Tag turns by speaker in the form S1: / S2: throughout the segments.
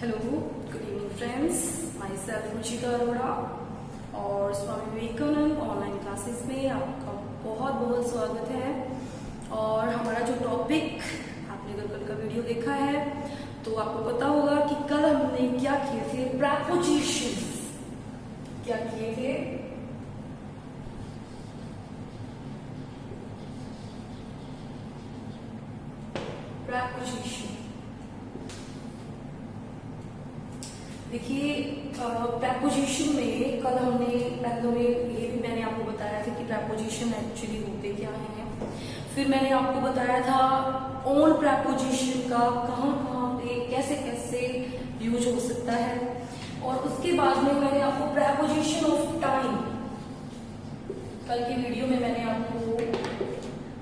S1: Hello, good evening friends. My self Ruchika Arora और Swami Vivekananda online classes में आपका बहुत बहुत स्वागत है। और हमारा जो टॉपिक, आपने अगर कल का वीडियो देखा है तो आपको पता होगा कि कल हमने क्या किए थे, प्रपोजिशंस क्या किए थे। प्रपोजिशन देखिए, प्रपोजिशन में कल हमने पहले ये भी मैंने आपको बताया था कि प्रपोजिशन एक्चुअली होते क्या हैं। फिर मैंने आपको बताया था ऑन प्रपोजिशन का कहाँ पे कैसे कैसे यूज हो सकता है। और उसके बाद में मैंने आपको प्रपोजिशन ऑफ टाइम, कल की वीडियो में मैंने आपको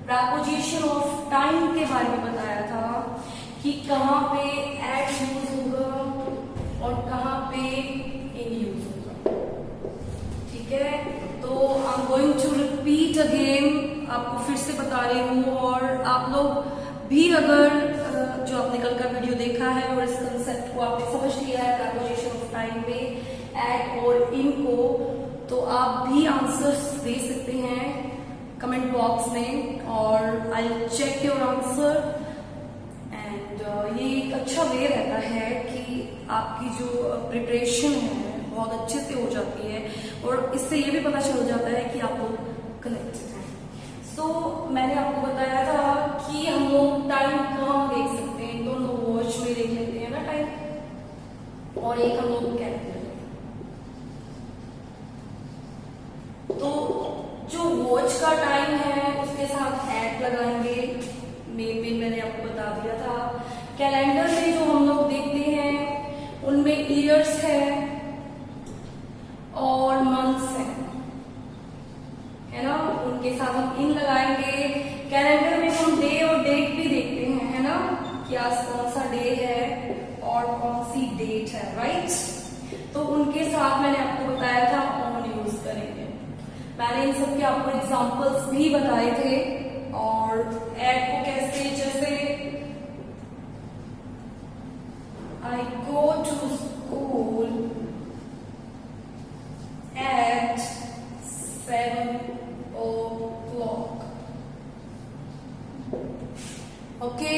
S1: प्रपोजिशन ऑफ टाइम के बारे में बताया था कि कहाँ पे एट यूज होगा और कहाँ पे इन यूज होगा। ठीक है, तो I am going to repeat again, आपको फिर से बता रही हूँ। और आप लोग भी अगर जो आपने कल का वीडियो देखा है और इस कंसेप्ट को आपने समझ लिया है प्रपोजिशन ऑफ टाइम में एट और इन को, तो आप भी आंसर्स दे सकते हैं कमेंट बॉक्स में और I will check your answer. ये एक अच्छा वे रहता है कि आपकी जो प्रिपरेशन है बहुत अच्छे से हो जाती है और इससे ये भी पता चल जाता है कि आप लोग कनेक्टेड हैं। सो मैंने आपको बताया था कि हम लोग टाइम कहाँ देख सकते हैं, दोनों वॉच में देख लेते हैं ना टाइम, और एक हम लोग कैलकुलेटर में। तो जो वॉच का टाइम है उसके साथ एट लगाएंगे, मेन मैंने आपको बता दिया था। कैलेंडर में जो हम लोग देखते हैं उनमें ईयर्स है और मंथ्स है ना, उनके साथ हम इन लगाएंगे। कैलेंडर में हम डे और डेट भी देखते हैं, है ना, कि आज कौन सा डे है और कौन सी डेट है, राइट। तो उनके साथ मैंने आपको बताया था ऑन यूज करेंगे। मैंने इन सब के आपको एग्जांपल्स भी बताए थे। और एट को कैसे, जैसे I go to school at 7 o'clock. Okay,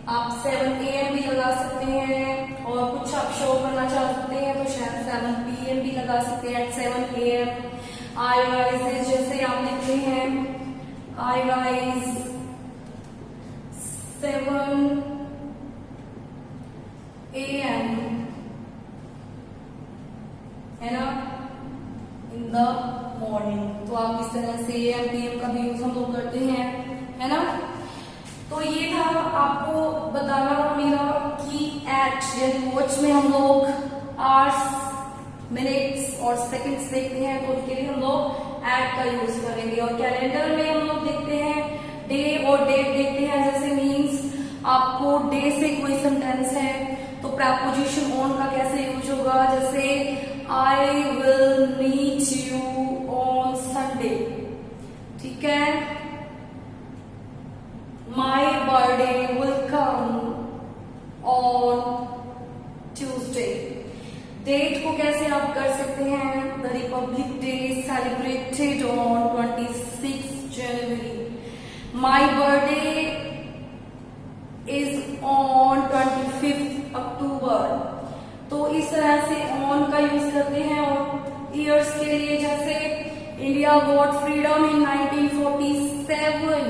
S1: आप 7 AM भी लगा सकते हैं और कुछ आप शो करना चाहते हैं तो शायद 7 PM भी लगा सकते हैं, at 7 AM। I rise, जैसे आप लिखते हैं I rise 7 AM, है ना, इन द मॉर्निंग। तो आप इस तरह से AM PM का भी यूज हम लोग करते हैं, है ना। तो ये था आपको बताना मेरा कि एट यानी वॉच में हम लोग आवर्स, मिनट्स और सेकंड्स देखते हैं तो उनके लिए हम लोग एट का यूज करेंगे। और कैलेंडर में हम लोग देखते हैं डे और डेट देखते हैं, जैसे मीन्स आपको डे से कोई सेंटेंस है तो प्रपोजिशन ऑन का कैसे यूज होगा, जैसे I will meet you on Sunday. ठीक है, my birthday will come on Tuesday. Date को कैसे आप कर सकते हैं, the republic day celebrated on 26 January. My birthday is on 25 October. तो इस तरह से ऑन का यूज करते हैं। और ईयर्स के लिए जैसे इंडिया गॉट फ्रीडम इन 1947।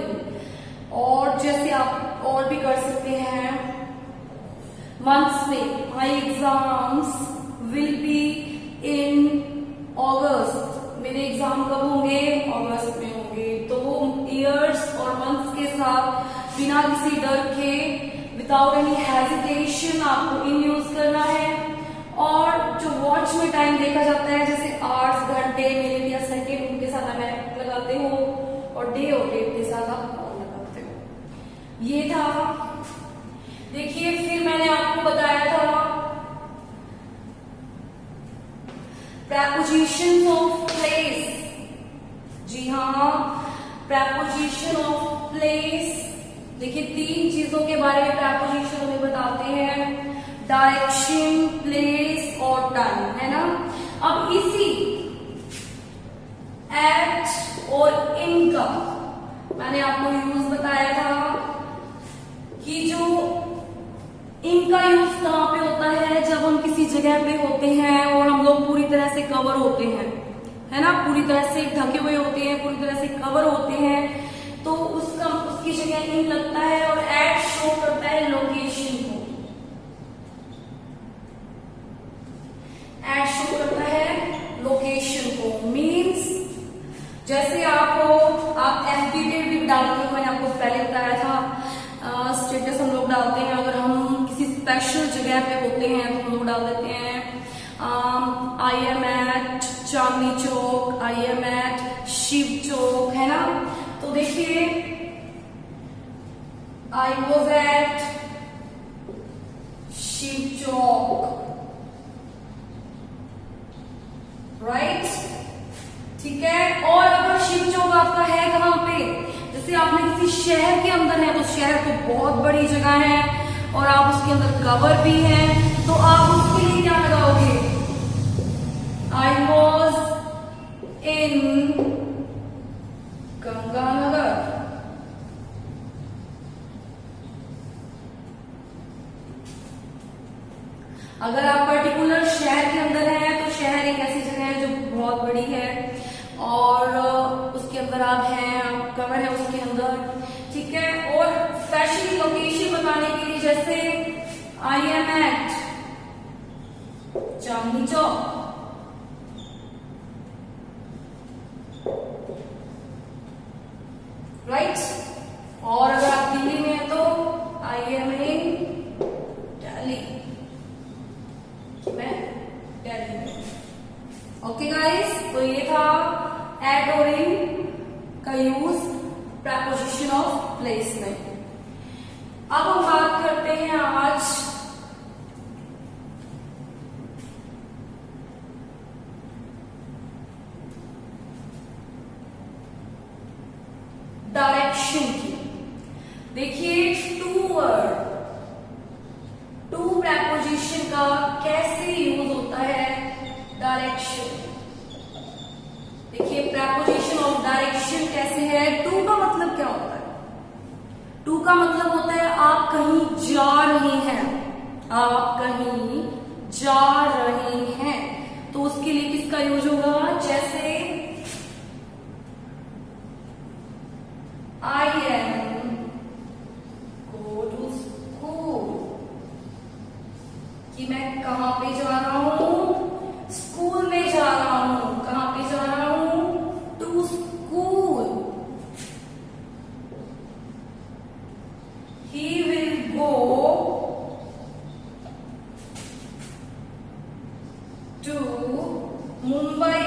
S1: और जैसे आप और भी कर सकते हैं मंथ्स में, my exams will be in August. मेरे एग्जाम कब होंगे, अगस्त में होंगे। तो ईयर्स और मंथ्स के साथ बिना किसी डर के, विदाउट एनी हेजिटेशन आपको इन यूज करना है। और जो वॉच में टाइम देखा जाता है जैसे आवर्स, घंटे, मिनट या सेकेंड, उनके साथ आप एट लगाते हो और डे और डेट के साथ आप ऑन लगाते हो। ये था। देखिए, फिर मैंने आपको बताया था प्रपोजिशन ऑफ प्लेस। जी हाँ, प्रपोजिशन ऑफ प्लेस। देखिए, तीन चीजों के बारे में प्रपोजिशन हमें बताते हैं। डायरेक्शन, प्लेस और टाइम, है ना। अब इसी एट और इन का मैंने आपको यूज बताया था कि जो इनका यूज कहां पे होता है, जब हम किसी जगह पे होते हैं और हम लोग पूरी तरह से कवर होते हैं, है ना, पूरी तरह से ढके हुए होते हैं, पूरी तरह से कवर होते हैं, तो उसकी जगह इन लगता है और एट शो करता है लोकेशन को, एट शो करता है लोकेशन को। मीन्स जैसे आप एफबी पे भी डालते हो, मैंने आपको पहले बताया था, स्टेटस हम लोग डालते हैं, अगर हम किसी स्पेशल जगह पे होते हैं तो हम लोग डाल देते हैं I am at Chandni Chowk, I am at Shiv Chowk, है ना। तो देखिए I was at Shiv Chowk, right, ठीक है। और अगर शिव चौक आपका है कहां पे, जैसे आपने किसी शहर के अंदर है, तो शहर तो बहुत बड़ी जगह है और आप उसके अंदर कवर भी हैं, तो आप उसके लिए क्या लगाओगे, आई वॉज इन गंगानगर, अगर आप पर्टिकुलर शहर के अंदर हैं तो शहर एक ऐसी जगह है जो बहुत बड़ी है और उसके अंदर आप हैं, आप कवर है उसके अंदर, ठीक है। और स्पेशली लोकेशन बताने के लिए जैसे I am at Chandni Chowk, right. और अगर आप दिल्ली में हैं तो आई एम इन दिल्ली, मैं दिल्ली में। ओके गाइस, तो ये था एट और इन का यूज प्रेपोजिशन ऑफ प्लेस में। अब हम बात करते हैं आज डायरेक्शन की। देखिए टू वर्ड, टू प्रेपोजिशन का कैसे यूज होता है डायरेक्शन। देखिए प्रेपोजिशन ऑफ डायरेक्शन कैसे है, टू का मतलब क्या होता है, टू का मतलब होता है आप कहीं जा रहे हैं, आप कहीं जा रहे हैं, तो उसके लिए किसका यूज होगा, जैसे I am go to school, कि मैं कहां पे जा रहा हूं, स्कूल में जा रहा हूं, कहां पे जा रहा हूं, to school. He will go to Mumbai,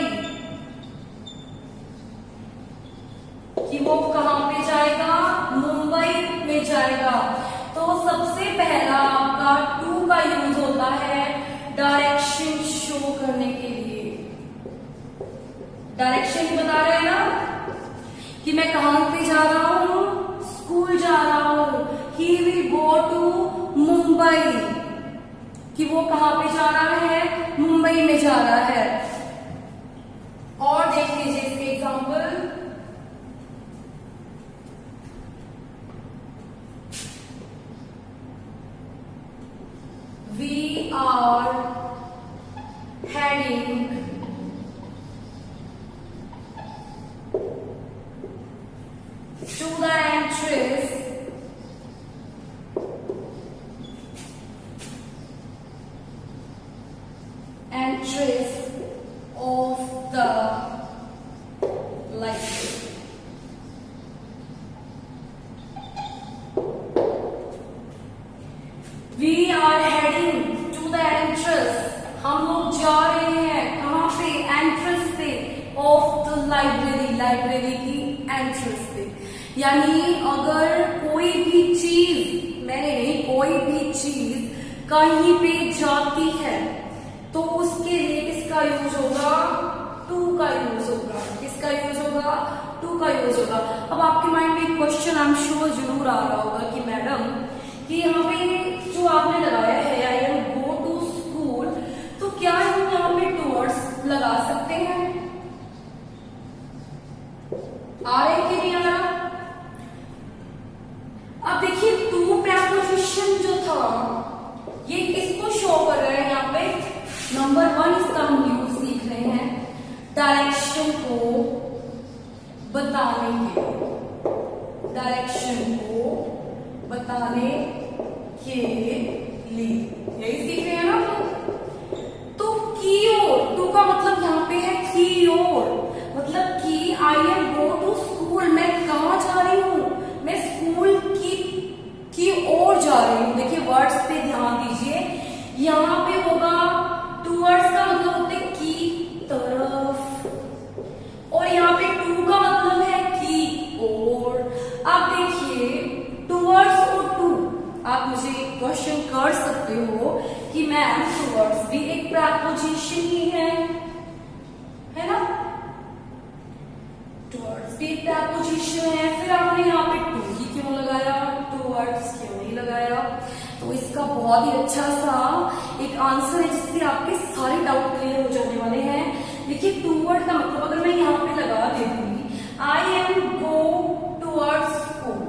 S1: कि वो कहां पे जाएगा, मुंबई में जाएगा। तो सबसे पहला आपका टू का यूज होता है डायरेक्शन शो करने के लिए। डायरेक्शन बता रहे हैं ना कि मैं कहां पे जा रहा हूं, स्कूल जा रहा हूं। He will go to Mumbai, कि वो कहां पे जा रहा है, मुंबई में जा रहा है। और देख लीजिए इसके example, we are heading to the entrance of the library. We are heading to the entrance. हम लोग जा रहे हैं कहां पे, एंट्रेंस पे, ऑफ द लाइब्रेरी, लाइब्रेरी की एंट्रेंस पे। यानी अगर कोई भी चीज, मैंने नहीं, कोई भी चीज कहीं पे जाती है तो उसके लिए किसका यूज होगा, टू का यूज होगा। किसका यूज होगा, टू का यूज होगा। अब आपके माइंड में एक क्वेश्चन आई एम श्योर जरूर आ रहा होगा कि मैडम कि यहाँ पे जो आपने लगाया है आई एम इसको शो कर रहे हैं यहाँ पे। नंबर 1 इसका हम यूज सीख रहे हैं डायरेक्शन को बताने के लिए, डायरेक्शन को बताने के लिए यही सीख रहे हैं ना। तो की ओर, टू का मतलब यहाँ पे है की ओर, मतलब कि I am go to school, मैं कहाँ जा रही हूँ, मैं स्कूल की ओर जा रही हूँ। देखिए वर्ड्स पे ध्यान दीजिए, यहाँ पे होगा टूवर्ड्स का मतलब होते हैं की तरफ, और यहाँ पे टू का मतलब है की ओर। अब देखिए टूवर्ड्स और टू, आप मुझे क्वेश्चन कर सकते हो कि मैम टूवर्ड्स भी एक प्रेपोजिशन ही है ना, टूवर्ड्स भी एक प्रेपोजिशन है। फिर आपने यहाँ पे टू ही क्यों लगाया, टूवर्ड्स क्यों नहीं लगाया? तो इसका बहुत ही अच्छा सा एक आंसर है जिससे आपके सारे डाउट क्लियर हो जाने वाले हैं। देखिए टूवर्ड का मतलब अगर मैं यहाँ पे लगा देती आई एम गो टूवर्ड्स स्कूल,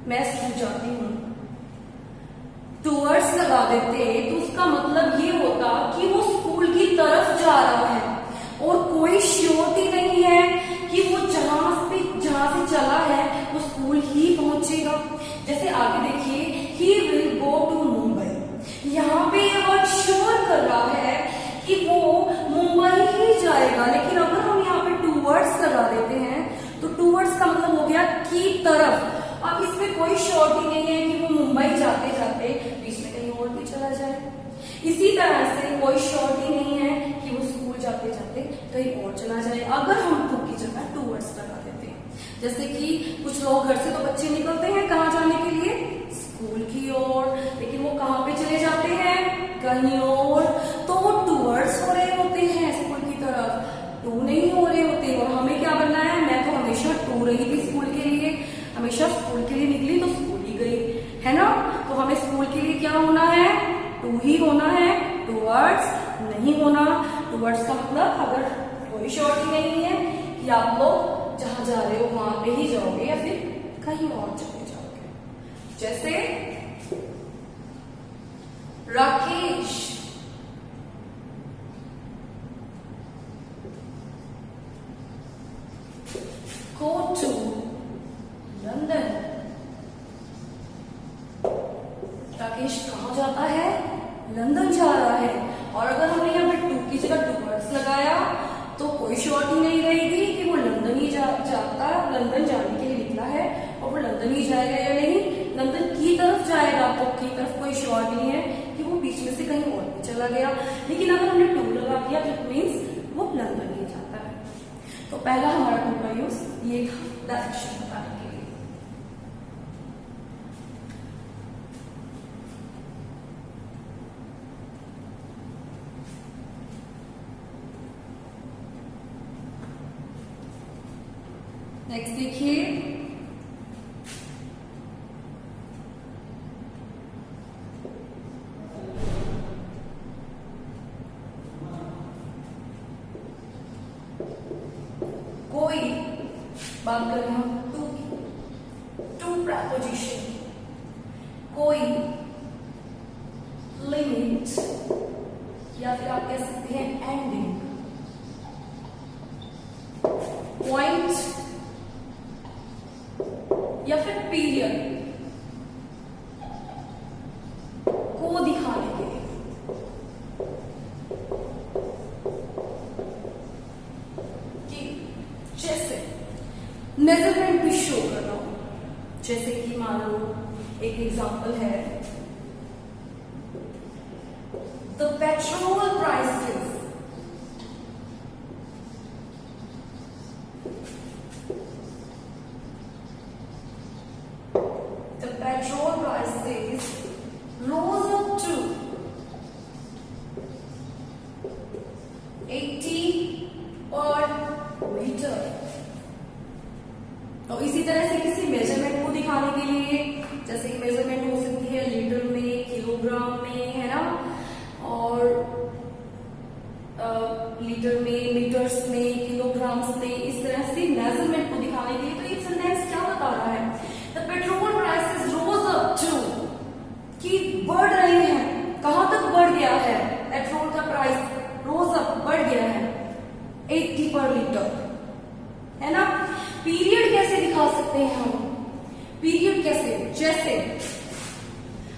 S1: मैं स्कूल जाती हूँ, टूवर्ड्स लगा देते तो उसका मतलब ये होता कि वो स्कूल की तरफ जा रहा है, और कोई श्योरिटी नहीं है कि वो जहां से चला है वो स्कूल ही पहुंचेगा। जैसे आगे देखिए he will go to Mumbai, यहाँ पे ये वर्ड श्योर कर रहा है कि वो मुंबई ही जाएगा, लेकिन अगर हम यहाँ पे टूवर्ड्स लगा देते हैं तो टूवर्ड्स का मतलब हो गया की तरफ। अब इसमें कोई श्योरिटी नहीं है कि वो मुंबई जाते जाते बीच में कहीं और भी चला जाए। इसी तरह से कोई श्योरिटी नहीं है कि वो स्कूल जाते जाते कहीं और चला जाए अगर हम टू की जगह टूवर्ड्स लगा देते हैं। जैसे कि कुछ लोग घर से तो बच्चे निकलते हैं कहाँ जाने के लिए, स्कूल की ओर, लेकिन वो कहाँ पे चले जाते हैं, कहीं और, तो वो टूवर्ड्स हो रहे होते हैं स्कूल की तरफ, टू नहीं हो रहे होते। और हमें क्या बनना है, मैं तो हमेशा टू रही थी स्कूल के लिए, हमेशा स्कूल के लिए निकली तो स्कूल ही गई, है ना। तो हमें स्कूल के लिए क्या होना है, टू ही होना है, टूवर्ड्स नहीं होना। टूवर्ड्स का मतलब अगर कोई श्योरिटी नहीं है कि आप लोग जहां जा रहे हो वहां पे ही जाओगे या फिर कहीं और चले जाओगे। जैसे Rakesh go to London, Rakesh कहाँ जाता है, लंदन जा रहा है। और अगर हमने यहाँ पे टू की जगह टूवर्ड्स लगाया तो कोई श्योरिटी नहीं रहेगी कि वो लंदन ही जाता, लंदन जाने के लिए निकला है और वो लंदन ही जाएगा या नहीं, लंदन की तरफ जाएगा। तो की तरफ कोई श्योरिटी नहीं है कि वो बीच में से कहीं और भी चला गया। लेकिन अगर हमने टू लगा दिया तो मीन्स वो लंदन ही जाता है। तो पहला हमारा टू का यूज ये था डायरेक्शन बताने के लिए। नेक्स्ट देखिए कोई, बात कर रहे हैं हम टू की, टू प्रेपोजिशन, कोई लिमिट या फिर आप कह सकते हैं एंडिंग, पॉइंट या फिर पीरियड को दिखाने के लिए। कि जैसे मेजरमेंट भी शो कर रहा हूं, जैसे कि मान लो एक एग्जांपल है, the petrol prices rose up to 80 per liter। तो इसी तरह से किसी मेजरमेंट को दिखाने के लिए, जैसे कि मेजरमेंट हो सकती है लीटर में, किलोग्राम में, है ना, और लीटर में, मीटर्स में, किलोग्राम्स में, इस तरह से मेजरमेंट को दिखाने के लिए। तो ये सेंटेंस क्या बता रहा है, द पेट्रोल कैसे, जैसे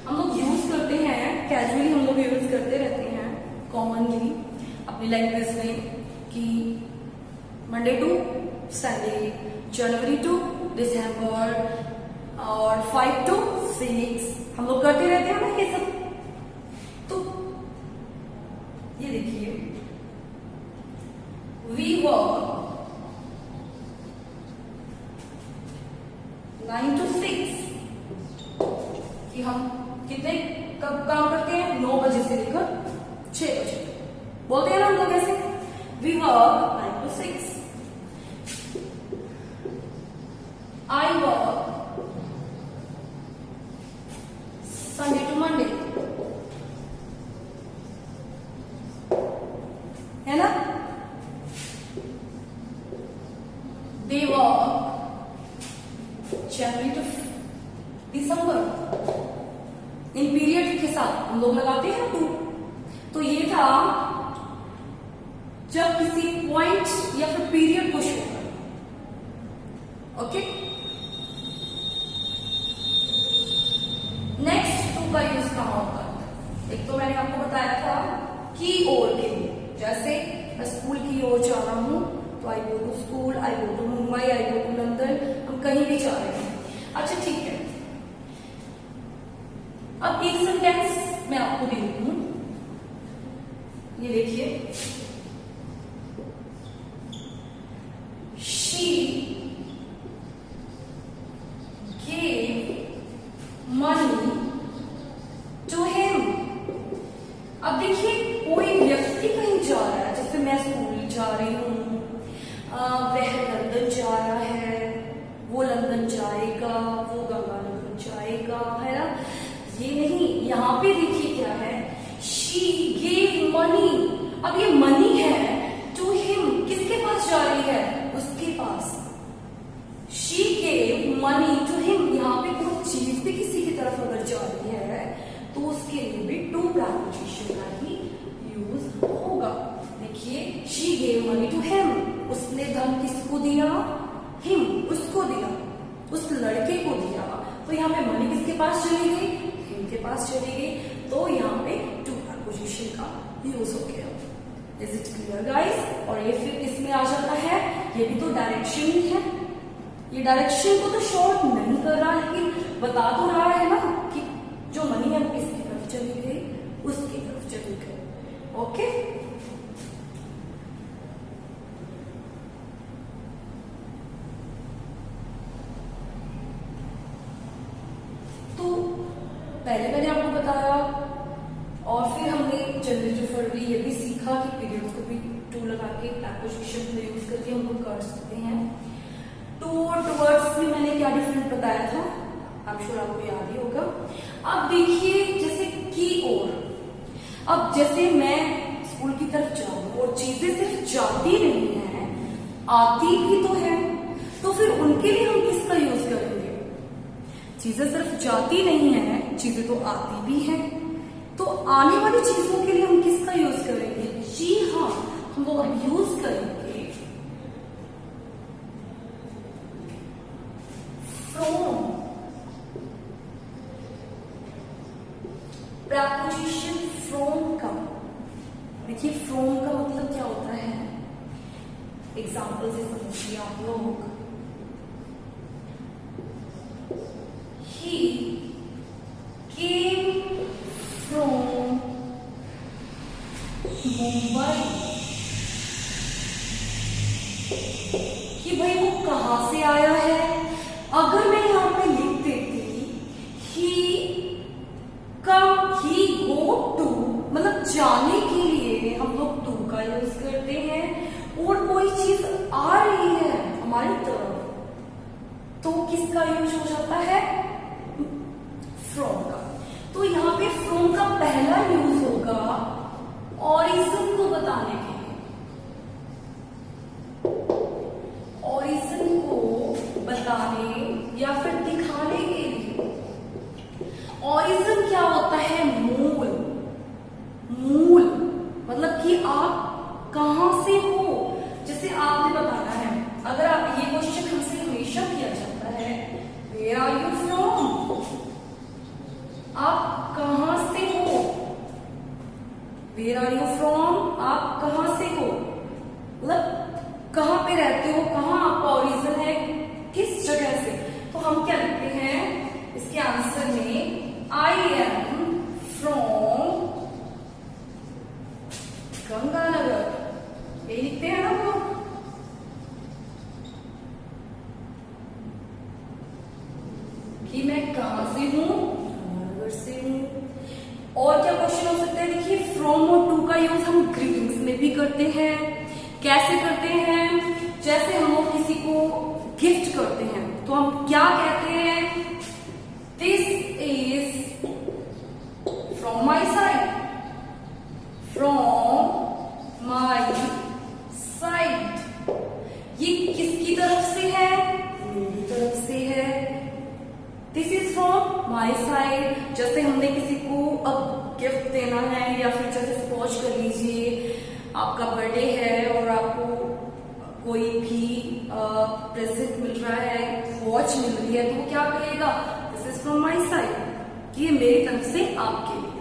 S1: हम लोग यूज करते हैं, कैजुअली हम लोग यूज करते रहते हैं कॉमनली अपनी लैंग्वेज में कि Monday to Sunday, January to December और 5 to 6 हम लोग करते रहते हैं ना ये सब। तो ये देखिए, वी वर्क 9 to 6 कि हम कितने कब काम करते हैं, 9 बजे से लेकर 6 बजे बोलते हैं ना हम लोग ऐसे, we work 9 to 6। I work Sunday to Monday, है ना। They work January to December, इन पीरियड के साथ हम लोग लगाते हैं टू। तो ये था जब किसी पॉइंट या फिर पीरियड को शो करना। ओके, नेक्स्ट टू का यूज कहां होता है? एक तो मैंने आपको बताया था की ओर के लिए, जैसे मैं स्कूल की ओर जा रहा हूं तो I go to school, I go to Mumbai, I go to London, हम कहीं भी जा रहे हैं। अच्छा ठीक है, अब एक सेंटेंस मैं आपको दे रही हूं, ये देखिए, she gave money to him. अब देखिए, कोई व्यक्ति कहीं जा रहा है, जैसे मैं स्कूल जा रही हूं, वह लंदन जा रहा है, वो लंदन जाएगा, वो गंगानगर जाएगा, है ना। ये नहीं, यहां पे देखिए क्या है, शी गेव मनी। अब ये मनी है टू हिम, किसके पास जा रही है, उसके पास। She gave money to him, यहाँ पे कोई चीज भी किसी की तरफ अगर जा रही है तो उसके लिए भी टू प्रीपोजिशन का ही यूज होगा। देखिए, she gave money to him, उसने धन किसको दिया, हिम, उसको दिया, उस लड़के को दिया। तो यहाँ पे मनी किसके पास चली गई, हिम के पास चली गई, तो यहाँ पे टू प्रीपोजिशन का यूज हो गया। Is it clear guys? और ये फिर किसमें आ जाता है, ये भी तो डायरेक्शन ही है। ये डायरेक्शन को तो शॉर्ट नहीं कर रहा, लेकिन बता तो रहा है ना कि जो मनी है वो किसकी तरफ चली गई, उसकी तरफ चली गई। ओके, तो पहले मैंने आपको बताया, और फिर हमने जनवरी टू फरवरी ये भी सीखा कि पीरियड्स को भी टू लगा के प्रीपोजिशन में यूज करके हम लोग कर सकते हैं। टू और टुवर्ड्स में मैंने क्या डिफरेंट बताया था, आई एम श्योर आपको याद ही होगा। अब देखिए, जैसे की ओर, अब जैसे मैं स्कूल की तरफ जाऊं और चीजें सिर्फ जाती नहीं है, आती भी तो है, तो फिर उनके लिए हम किसका यूज करेंगे? चीजें सिर्फ जाती नहीं है, चीजें तो आती भी हैं, तो आने वाली चीजों के लिए हम किसका यूज करेंगे? जी हाँ, हम लोग अब यूज करेंगे फ्रॉम। प्रीपोजिशन फ्रॉम का, देखिए फ्रॉम का मतलब क्या होता है, एग्जाम्पल से समझिए आप लोग। He came from मुंबई, कि भाई वो कहां से आया है। अगर मैं यहां पे लिख देती ही गो टू, मतलब जाने के लिए हम लोग टू का यूज करते हैं, और कोई चीज आ रही है हमारी तरफ तो किसका यूज हो जाता है? फ्रॉम का। तो यहाँ पे फ्रॉम का पहला यूज होगा ऑरिजिन को बताने के लिए, ऑरिजिन को बताने या फिर दिखाने के लिए। ऑरिजिन क्या होता है? मूल। मूल मतलब कि आप कहां से हो, जैसे आपने बताना है, अगर आप ये क्वेश्चन हमसे हमेशा किया जाता है, where are you from, where are you from, आप कहाँ से हो, मतलब कहाँ पे रहते हो, कहाँ आपका ओरिजिन है, किस जगह से। तो हम क्या लिखते हैं इसके आंसर में, आई एम फ्रॉम गंगानगर, यही लिखते हैं ना वो। कि मैं कहां से हूं, गंगानगर से हूं। और क्या क्वेश्चन हो सकता है, देखिए फ्रॉम और टू का यूज हम ग्रीटिंग्स में भी करते हैं। कैसे करते हैं, जैसे हम लोग किसी को गिफ्ट करते हैं तो हम क्या कहते हैं, this is from my side, from my side. ये किसकी तरफ से है, मेरी तरफ से है। This is from my side. जैसे हमने किसी को अब गिफ्ट देना है, या फिर जैसे सपोज कर लीजिए आपका बर्थडे है और आपको कोई भी प्रेजेंट मिल रहा है, वॉच मिल रही है, तो वो क्या कहेगा, this is from my side, कि ये मेरी तरफ से आपके लिए।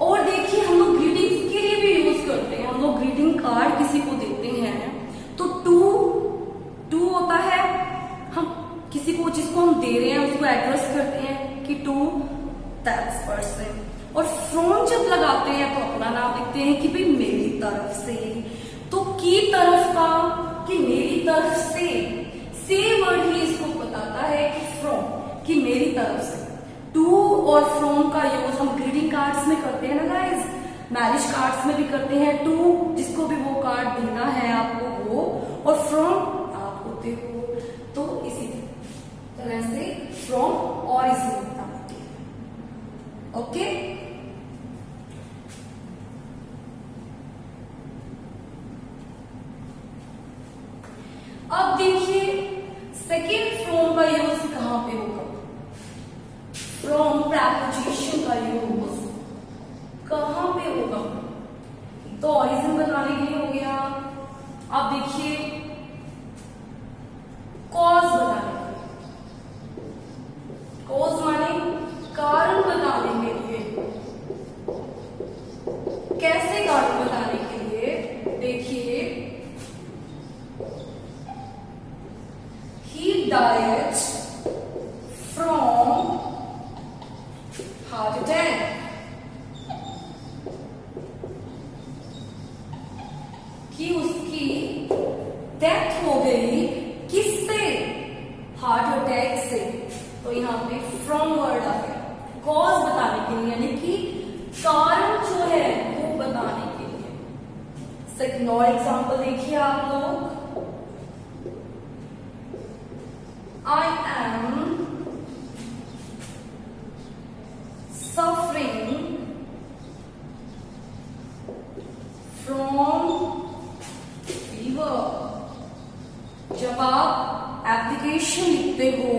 S1: और देखिए हम लोग ग्रीटिंग्स के लिए भी यूज करते हैं, हम लोग ग्रीटिंग कार्ड किसी को देते हैं तो टू होता है, हम किसी को जिसको हम दे रहे हैं उसको एड्रेस करते हैं कि टू दैट पर्सन। और फ्रॉम जब लगाते हैं तो अपना नाम लिखते हैं कि भाई मेरी तरफ से। तो की तरफ का, कि मेरी तरफ से वर्ड ही इसको बताता है कि फ्रॉम, कि मेरी तरफ से। टू और फ्रॉम का यूज हम ग्रीटिंग कार्ड्स में करते हैं ना गाइस, मैरिज कार्ड्स में भी करते हैं। टू जिसको भी वो कार्ड देना है आपको वो, और फ्रॉम आप होते हो। तो इसी तरह से फ्रॉम और इसी ओके। अब देखिए सेकेंड फ्रॉम का यूज कहां पे होगा, फ्रॉम प्रेपोजिशन का यूज कहां पे होगा, तो ऑरिजिन बताने के लिए हो गया। अब देखिए कॉज बताने के लिए, कॉज माने कारण बताने के लिए। कैसे कारण बताने के लिए, देखिए he died from heart attack, कि उसकी डेथ हो गई किससे, हार्ट अटैक से। तो यहाँ पे फ्रॉम वर्ड आ गया कॉज बताने के लिए, यानी कि कारण जो है वो बताने के लिए। सेकंड और एग्जांपल देखिए आप लोग, I am suffering from fever. जब आप एप्लीकेशन लिखते हो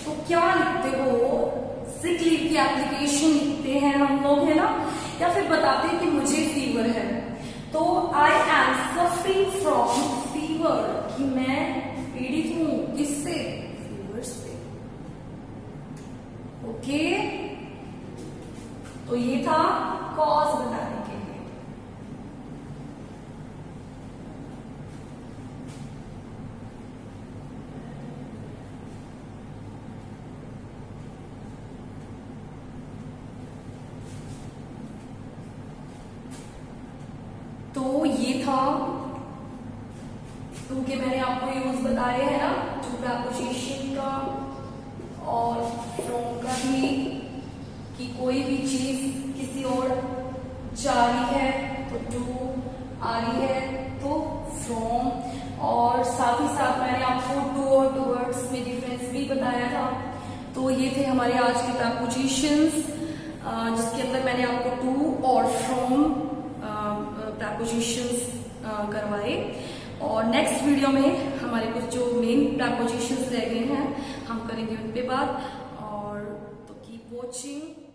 S1: तो क्या लिखते हो, सिक लीव की एप्लीकेशन लिखते हैं हम लोग, है ना, या फिर बताते हैं कि मुझे फीवर है। तो I am suffering from fever, कि मैं पीड़ित हूं, किससे, फीवर से। ओके, तो ये था कॉज बताने के लिए। तो ये था टू के मैंने आपको यूज बताए हैं ना, टू प्रेपोजिशन का और फ्रॉम का भी, कि कोई भी चीज किसी और जा रही है तो टू, आ रही है तो फ्रॉम। और साथ ही साथ मैंने आपको टू और टूवर्ड्स में डिफरेंस भी बताया था। तो ये थे हमारे आज के प्रेपोजिशंस, जिसके अंदर मैंने आपको टू और फ्रॉम प्रेपोजिशंस करवाए। और नेक्स्ट वीडियो में हमारे कुछ जो मेन प्रेपोजिशंस रह गए हैं हम करेंगे उन पे बात। और तो कीप वॉचिंग।